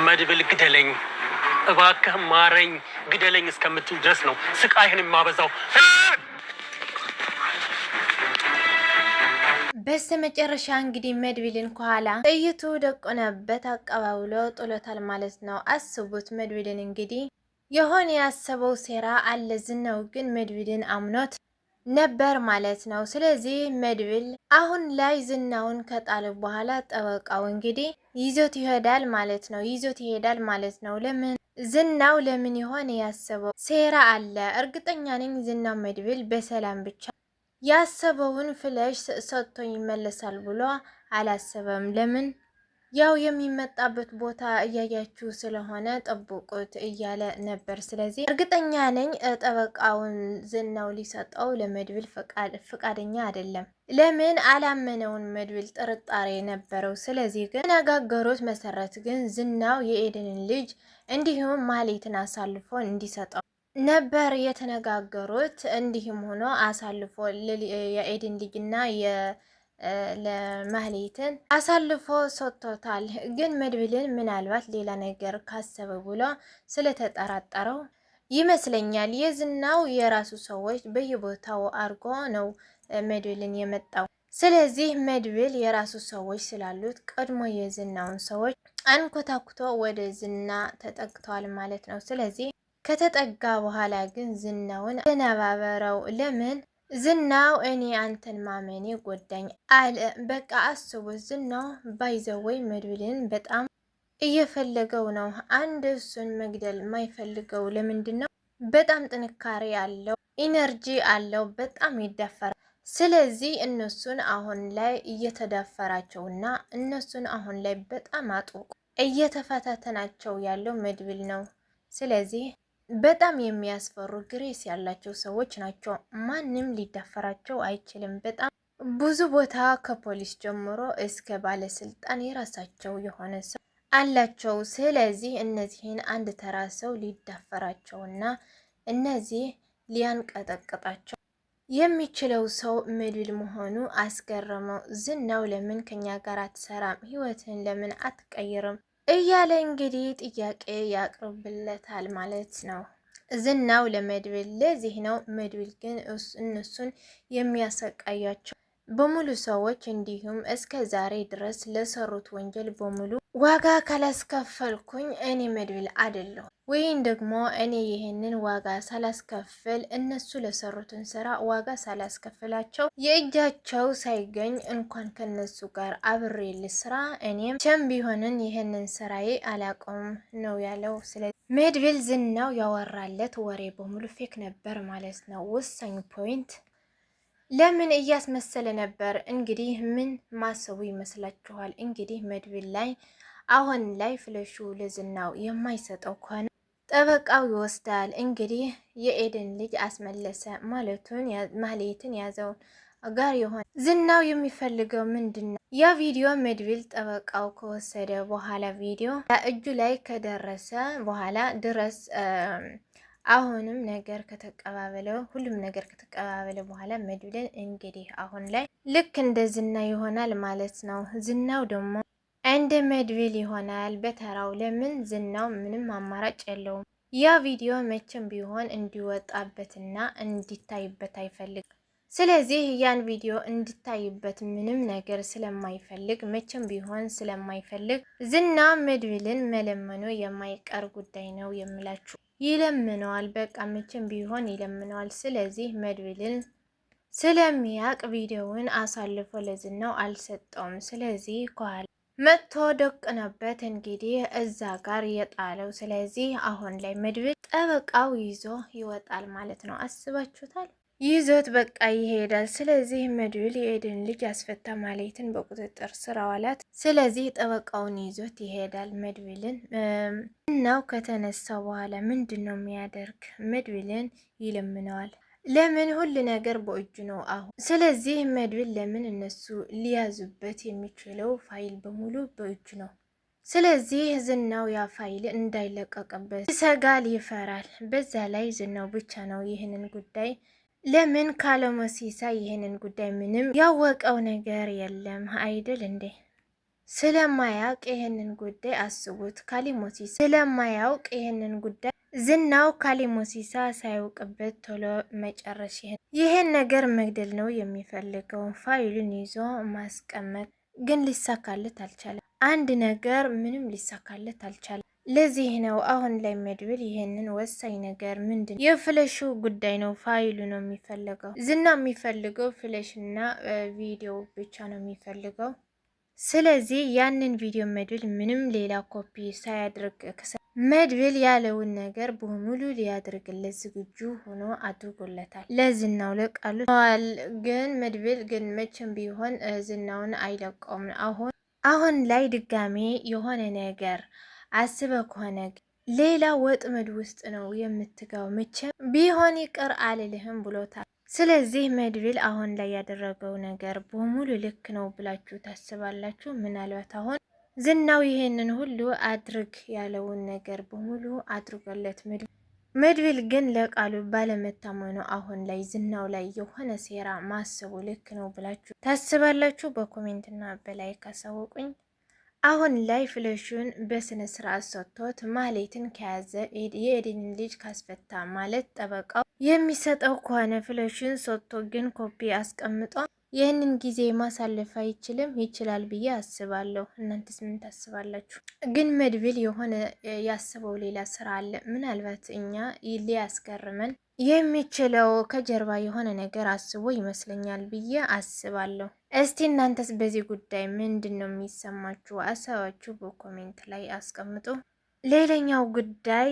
መድብል ግደለኝ እባክህ ማረኝ ግደለኝ እስከምትል ድረስ ነው ስቃይህን የማበዛው። በስተመጨረሻ እንግዲህ መድብልን ከኋላ ጥይቱ ደቆነበት አቀባብሎ ጥሎታል ማለት ነው። አስቡት መድብልን እንግዲህ የሆነ ያሰበው ሴራ አለ። ዝናው ግን መድብልን አምኖት ነበር ማለት ነው። ስለዚህ መድብል አሁን ላይ ዝናውን ከጣለ በኋላ ጠበቃው እንግዲህ ይዞት ይሄዳል ማለት ነው። ለምን ዝናው ለምን ይሆን ያሰበው ሴራ አለ። እርግጠኛ ነኝ ዝናው መድብል በሰላም ብቻ ያሰበውን ፍለሽ ሰጥቶ ይመለሳል ብሎ አላሰበም። ለምን ያው የሚመጣበት ቦታ እያያችሁ ስለሆነ ጠብቁት እያለ ነበር። ስለዚህ እርግጠኛ ነኝ ጠበቃውን ዝናው ሊሰጠው ለመድብል ፈቃደኛ አይደለም። ለምን አላመነውን መድብል ጥርጣሬ ነበረው። ስለዚህ ግን ተነጋገሩት መሰረት ግን ዝናው የኤደንን ልጅ እንዲሁም ማህሌትን አሳልፎ እንዲሰጠው ነበር የተነጋገሩት። እንዲሁም ሆኖ አሳልፎ የኤደን ልጅና ለማህሌትን አሳልፎ ሰጥቶታል። ግን መድብልን ምናልባት ሌላ ነገር ካሰበ ብሎ ስለተጠራጠረው ይመስለኛል የዝናው የራሱ ሰዎች በየቦታው አርጎ ነው መድብልን የመጣው። ስለዚህ መድብል የራሱ ሰዎች ስላሉት ቀድሞ የዝናውን ሰዎች አንኮታኩቶ ወደ ዝና ተጠግተዋል ማለት ነው። ስለዚህ ከተጠጋ በኋላ ግን ዝናውን ተነባበረው። ለምን ዝናው እኔ አንተን ማመኔ ጎዳኝ አለ። በቃ አስቡት ዝናው ባይዘወይ መድብልን በጣም እየፈለገው ነው። አንድ እሱን መግደል የማይፈልገው ለምንድን ነው? በጣም ጥንካሬ አለው፣ ኢነርጂ አለው፣ በጣም ይዳፈራል። ስለዚህ እነሱን አሁን ላይ እየተዳፈራቸውና እነሱን አሁን ላይ በጣም አጥብቆ እየተፈታተናቸው ያለው መድብል ነው። ስለዚህ በጣም የሚያስፈሩ ግሬስ ያላቸው ሰዎች ናቸው። ማንም ሊዳፈራቸው አይችልም። በጣም ብዙ ቦታ ከፖሊስ ጀምሮ እስከ ባለስልጣን የራሳቸው የሆነ ሰው አላቸው። ስለዚህ እነዚህን አንድ ተራ ሰው ሊዳፈራቸውና እነዚህ ሊያንቀጠቅጣቸው የሚችለው ሰው መድብል መሆኑ አስገረመው። ዝናው ለምን ከኛ ጋር አትሰራም? ህይወትን ለምን አትቀይርም? እያለ እንግዲህ ጥያቄ ያቅርብለታል ማለት ነው ዝናው ለመድብል። ለዚህ ነው መድብል ግን እነሱን የሚያሰቃያቸው በሙሉ ሰዎች እንዲሁም እስከ ዛሬ ድረስ ለሰሩት ወንጀል በሙሉ ዋጋ ካላስከፈልኩኝ እኔ መድብል አይደለሁ ወይም ደግሞ እኔ ይህንን ዋጋ ሳላስከፍል እነሱ ለሰሩትን ስራ ዋጋ ሳላስከፍላቸው የእጃቸው ሳይገኝ እንኳን ከነሱ ጋር አብሬ ልስራ እኔም ቸም ቢሆንን ይህንን ስራዬ አላቆም ነው ያለው። ስለዚህ መድብል ዝናው ያወራለት ወሬ በሙሉ ፌክ ነበር ማለት ነው። ወሳኝ ፖይንት ለምን እያስመሰለ ነበር? እንግዲህ ምን ማሰቡ ይመስላችኋል? እንግዲህ መድብል ላይ አሁን ላይ ፍለሹ ለዝናው የማይሰጠው ከሆነ ጠበቃው ይወስዳል። እንግዲህ የኤደን ልጅ አስመለሰ ማለቱን ማህሌትን ያዘውን ጋር የሆነ ዝናው የሚፈልገው ምንድን ነው? ያ ቪዲዮ መድብል ጠበቃው ከወሰደ በኋላ ቪዲዮ እጁ ላይ ከደረሰ በኋላ ድረስ አሁንም ነገር ከተቀባበለ ሁሉም ነገር ከተቀባበለ በኋላ መድብልን እንግዲህ አሁን ላይ ልክ እንደ ዝና ይሆናል ማለት ነው። ዝናው ደግሞ እንደ መድብል ይሆናል በተራው። ለምን ዝናው ምንም አማራጭ የለውም። ያ ቪዲዮ መቼም ቢሆን እንዲወጣበትና እንዲታይበት አይፈልግም። ስለዚህ ያን ቪዲዮ እንዲታይበት ምንም ነገር ስለማይፈልግ መቼም ቢሆን ስለማይፈልግ ዝና መድብልን መለመኑ የማይቀር ጉዳይ ነው የምላችሁ። ይለምነዋል፣ በቃ መቼም ቢሆን ይለምነዋል። ስለዚህ መድብልን ስለሚያቅ ቪዲዮውን አሳልፎ ለዝናው አልሰጠውም። ስለዚህ ከኋላ መጥቶ ደቅነበት እንግዲህ እዛ ጋር የጣለው። ስለዚህ አሁን ላይ መድብል ጠበቃው ይዞ ይወጣል ማለት ነው። አስባችሁታል? ይዞት በቃ ይሄዳል። ስለዚህ መድብል የኤደን ልጅ አስፈታ ማህሌትን በቁጥጥር ስር አዋላት። ስለዚህ ጠበቃውን ይዞት ይሄዳል መድብልን። እናው ከተነሳ በኋላ ምንድን ነው የሚያደርግ? መድብልን ይለምነዋል። ለምን ሁሉ ነገር በእጁ ነው አሁን። ስለዚህ መድብል ለምን እነሱ ሊያዙበት የሚችለው ፋይል በሙሉ በእጁ ነው። ስለዚህ ዝናው ያ ፋይል እንዳይለቀቅበት ይሰጋል፣ ይፈራል። በዛ ላይ ዝናው ብቻ ነው ይህንን ጉዳይ ለምን ካለሞሲሳ ይህንን ጉዳይ ምንም ያወቀው ነገር የለም አይደል እንዴ? ስለማያውቅ ይሄንን ጉዳይ አስቡት። ካሊሞሲሳ ስለማያውቅ ይሄንን ጉዳይ ዝናው ካሊሞሲሳ ሳያውቅበት ቶሎ መጨረስ ይሄን ነገር መግደል ነው የሚፈልገው። ፋይሉን ይዞ ማስቀመጥ ግን ሊሳካለት አልቻለም። አንድ ነገር ምንም ሊሳካለት አልቻለም። ለዚህ ነው አሁን ላይ መድብል ይሄንን ወሳኝ ነገር ምንድን የፍለሹ ጉዳይ ነው። ፋይሉ ነው የሚፈልገው። ዝና የሚፈልገው ፍለሽና ቪዲዮ ብቻ ነው የሚፈልገው። ስለዚህ ያንን ቪዲዮ መድብል ምንም ሌላ ኮፒ ሳያድርግ መድብል ያለውን ነገር በሙሉ ሊያደርግለት ዝግጁ ሆኖ አድርጎለታል። ለዝናው ለቃሉ ግን መድብል ግን መቼም ቢሆን ዝናውን አይለቀውም። አሁን ላይ ድጋሜ የሆነ ነገር አስበ ከሆነ ሌላ ወጥመድ ውስጥ ነው የምትገባው። መቼም ቢሆን ይቅር አልልህም ብሎታል። ስለዚህ መድብል አሁን ላይ ያደረገው ነገር በሙሉ ልክ ነው ብላችሁ ታስባላችሁ? ምናልባት አሁን ዝናው ይሄንን ሁሉ አድርግ ያለውን ነገር በሙሉ አድርጎለት መድብል ግን ለቃሉ ባለመታመኑ አሁን ላይ ዝናው ላይ የሆነ ሴራ ማሰቡ ልክ ነው ብላችሁ ታስባላችሁ? በኮሜንትና በላይ ካሳወቁኝ። አሁን ላይ ፍለሹን በስነ ስርዓት ሰጥቶት ማህሌትን ከያዘ የኤደንን ልጅ ካስፈታ ማለት ጠበቃው የሚሰጠው ከሆነ ፍለሹን ሰጥቶ ግን ኮፒ አስቀምጦ ይህንን ጊዜ ማሳለፍ አይችልም? ይችላል ብዬ አስባለሁ። እናንተስ ምን ታስባላችሁ? ግን መድብል የሆነ ያስበው ሌላ ስራ አለ። ምናልባት እኛ ሊያስገርመን የሚችለው ከጀርባ የሆነ ነገር አስቦ ይመስለኛል ብዬ አስባለሁ። እስቲ እናንተስ በዚህ ጉዳይ ምንድን ነው የሚሰማችሁ? ሀሳባችሁ በኮሜንት ላይ አስቀምጡ። ሌላኛው ጉዳይ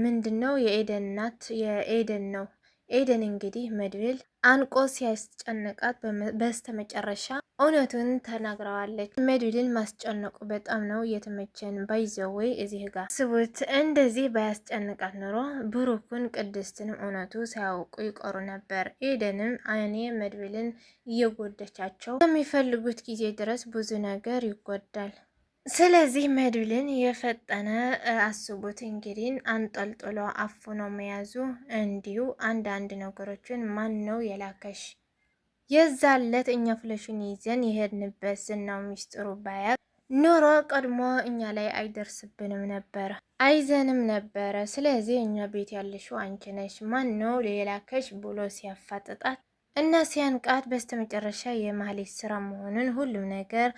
ምንድን ነው? የኤደን እናት የኤደን ነው። ኤደን እንግዲህ መድብል አንቆ ሲያስጨንቃት በስተመጨረሻ እውነቱን ተናግረዋለች። መድብልን ማስጨነቁ በጣም ነው የተመቸን። ባይዘወይ እዚህ ጋር ስቡት። እንደዚህ ባያስጨንቃት ኖሮ ብሩክን ቅድስትንም እውነቱ ሳያውቁ ይቀሩ ነበር። ኤደንም እኔ መድብልን እየጎደቻቸው የሚፈልጉት ጊዜ ድረስ ብዙ ነገር ይጎዳል። ስለዚህ መድብልን የፈጠነ አስቡት እንግዲህ አንጠልጥሎ አፍኖ መያዙ። እንዲሁ አንዳንድ ነገሮችን ማን ነው የላከሽ? የዛለት እኛ ፍለሽን ይዘን የሄድንበት ዝናው ሚስጥሩ ባያቅ ኑሮ ቀድሞ እኛ ላይ አይደርስብንም ነበር፣ አይዘንም ነበረ። ስለዚህ እኛ ቤት ያለሽው አንቺ ነሽ፣ ማን ነው የላከሽ ብሎ ሲያፋጥጣት እና ሲያንቃት በስተመጨረሻ የማህሌት ስራ መሆኑን ሁሉም ነገር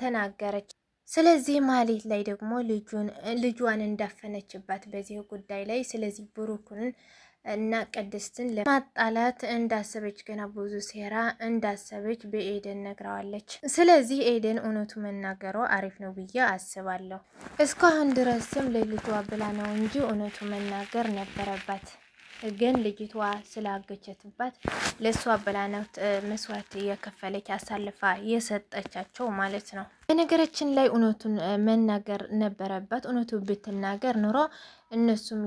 ተናገረች። ስለዚህ ማህሌት ላይ ደግሞ ልጇን እንዳፈነችባት በዚህ ጉዳይ ላይ ስለዚህ ብሩክን እና ቅድስትን ለማጣላት እንዳሰበች ገና ብዙ ሴራ እንዳሰበች በኤደን ነግረዋለች። ስለዚህ ኤደን እውነቱ መናገሯ አሪፍ ነው ብዬ አስባለሁ። እስካሁን ድረስም ለልጇ ብላ ነው እንጂ እውነቱ መናገር ነበረባት። ግን ልጅቷ ስላገቸትባት ለሷ በላናት መስዋዕት እየከፈለች አሳልፋ የሰጠቻቸው ማለት ነው። በነገራችን ላይ እውነቱን መናገር ነበረባት። እውነቱ ብትናገር ኑሮ እነሱም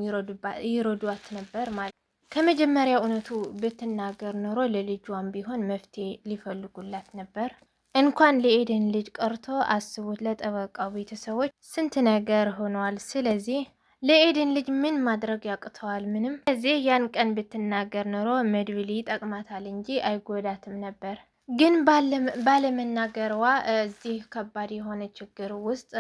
ይረዷት ነበር ማለት። ከመጀመሪያ እውነቱ ብትናገር ኑሮ ለልጇም ቢሆን መፍትሄ ሊፈልጉላት ነበር። እንኳን ለኤደን ልጅ ቀርቶ አስቡት፣ ለጠበቃው ቤተሰቦች ስንት ነገር ሆኗል። ስለዚህ ለኤደን ልጅ ምን ማድረግ ያቅተዋል? ምንም። ስለዚህ ያን ቀን ብትናገር ኖሮ መድብል ይጠቅማታል እንጂ አይጎዳትም ነበር። ግን ባለመናገሯ እዚህ ከባድ የሆነ ችግር ውስጥ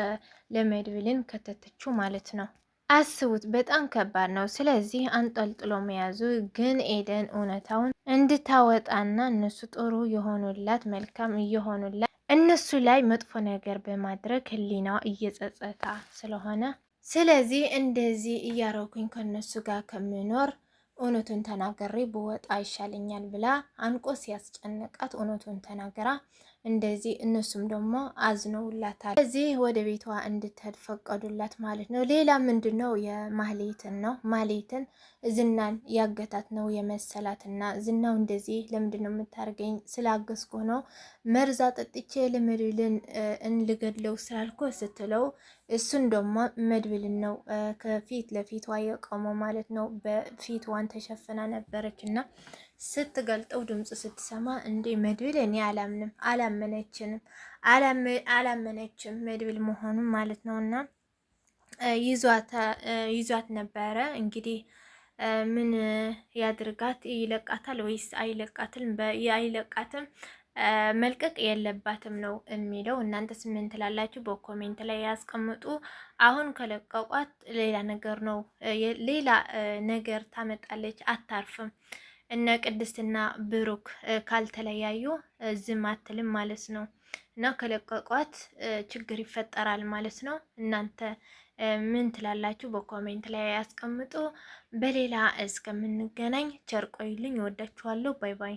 ለመድብልን ከተተችው ማለት ነው። አስቡት፣ በጣም ከባድ ነው። ስለዚህ አንጠልጥሎ መያዙ ግን ኤደን እውነታውን እንድታወጣና እነሱ ጥሩ የሆኑላት መልካም እየሆኑላት እነሱ ላይ መጥፎ ነገር በማድረግ ህሊናዋ እየጸጸታ ስለሆነ ስለዚህ እንደዚህ እያረኩኝ ከነሱ ጋር ከምኖር እውነቱን ተናገሬ በወጣ ይሻለኛል ብላ አንቆ ሲያስጨነቃት እውነቱን ተናገራ እንደዚህ እነሱም ደግሞ አዝነውላታል። ስለዚህ ወደ ቤቷ እንድትሄድ ፈቀዱላት ማለት ነው። ሌላ ምንድነው? የማህሌትን ነው። ማህሌትን ዝናን ያገታት ነው የመሰላትና ዝናው እንደዚህ ለምንድነው የምታርገኝ? ስላገዝኩ ነው መርዛ ጠጥቼ ለመድብልን እንልገድለው ስላልኩ ስትለው እሱን ደግሞ መድብልን ነው ከፊት ለፊቷ የቆመው ማለት ነው። በፊትዋን ተሸፍና ነበረች እና ስትገልጠው ድምጽ ስትሰማ እንዴ መድብል እኔ አላመነችም መድብል መሆኑን ማለት ነውና ይዟት ነበረ። እንግዲህ ምን ያድርጋት? ይለቃታል ወይስ አይለቃትም? አይለቃትም። መልቀቅ የለባትም ነው የሚለው። እናንተስ ምን ትላላችሁ? በኮሜንት ላይ ያስቀምጡ። አሁን ከለቀቋት ሌላ ነገር ነው፣ ሌላ ነገር ታመጣለች፣ አታርፍም። እነ ቅድስትና ብሩክ ካልተለያዩ ዝም አትልም ማለት ነው። እና ከለቀቋት ችግር ይፈጠራል ማለት ነው። እናንተ ምን ትላላችሁ? በኮሜንት ላይ ያስቀምጡ። በሌላ እስከምንገናኝ ቸር ቆዩልኝ። እወዳችኋለሁ። ባይ ባይ።